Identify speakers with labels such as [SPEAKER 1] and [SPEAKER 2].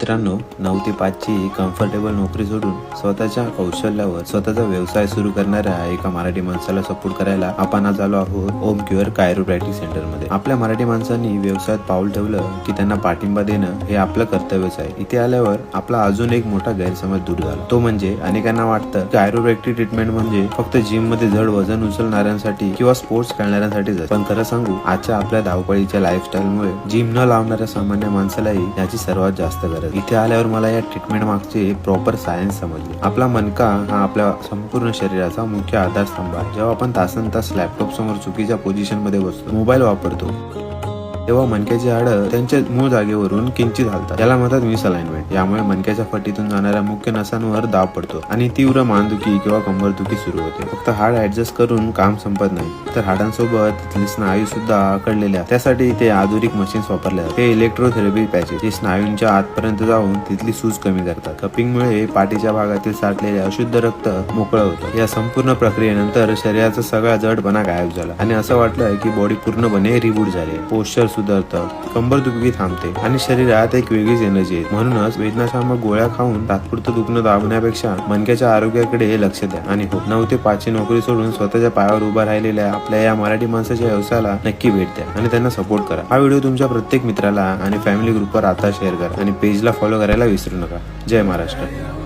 [SPEAKER 1] मित्रांनो, 9 ते 5 ची कम्फर्टेबल नोकरी सोडून स्वतःच्या कौशल्यावर स्वतःचा व्यवसाय सुरू करणाऱ्या एका मराठी माणसाला सपोर्ट करायला आपण आज आलो आहोत ओम क्युअर कायरोप्रॅक्टिक सेंटर मध्ये। आपल्या मराठी माणसांनी व्यवसायात पाऊल ठेवलं की त्यांना पाठिंबा देणं हे आपलं कर्तव्यच आहे। इथे आल्यावर आपला अजून एक मोठा गैरसमज दूर झाला, तो म्हणजे अनेकांना वाटतं कायरोप्रॅक्टिक ट्रीटमेंट म्हणजे फक्त जिम मध्ये जड वजन उचलणाऱ्यांसाठी किंवा स्पोर्ट्स खेळणाऱ्यांसाठीच आहे। पण खरं सांगू, आजच्या आपल्या धावपळीच्या लाईफस्टाईल मुळे जिम न लावणाऱ्या सामान्य माणसालाही याची सर्वात जास्त गरज। इथे आल्यावर मला या ट्रीटमेंट मागचे प्रॉपर सायन्स समजले। आपला मणका हा आपल्या संपूर्ण शरीराचा मुख्य आधारस्तंभ आहे। जेव्हा आपण तासनतास लॅपटॉप समोर चुकीच्या पोझिशन मध्ये बसतो, मोबाईल वापरतो, तेव्हा मणक्याची हाडं त्यांच्या मूळ जागेवरून किंचित हलतात, याला म्हणतात मिसअलाइनमेंट। यामुळे मणक्याच्या फटीतून जाणाऱ्या मुख्य नसांवर दाब पडतो आणि तीव्र मानदुखी किंवा कंबरदुखी सुरू होते। फक्त हाड ऍडजस्ट करून काम संपत नाही, तर हाडांसोबत तिथले स्नायू सुद्धा आकडलेले आहेत। त्यासाठी ते आधुनिक मशीन्स वापरले जातात। हे इलेक्ट्रोथेरपी पॅचेस जे स्नायूंच्या आतपर्यंत जाऊन तिथली सूज कमी करतात। कपिंगमुळे पाठीच्या भागातील साठलेले अशुद्ध रक्त मोकळं होतं। या संपूर्ण प्रक्रियेनंतर शरीराचा सगळा जडपणा गायब झाला आणि असं वाटलं की बॉडी पूर्णपणे रिबूट झाली। पोस्चर सुधारतं, कंबरदुखी थांबते आणि शरीरात एक वेगळीच एनर्जी आहे। म्हणूनच वेदनाशामक गोळ्या खाऊन तात्पुरतं दुखणं दाबण्यापेक्षा मणक्याच्या आरोग्याकडे लक्ष द्या। आणि हो, 9 ते 5 ची नोकरी सोडून स्वतःच्या पायावर उभा राहिलेल्या आपल्या या मराठी माणसाच्या व्यवसायाला नक्की भेट द्या आणि त्यांना सपोर्ट करा। हा व्हिडिओ तुमच्या प्रत्येक मित्राला आणि फॅमिली ग्रुपवर आता शेअर करा आणि पेजला फॉलो करायला विसरू नका। जय महाराष्ट्र।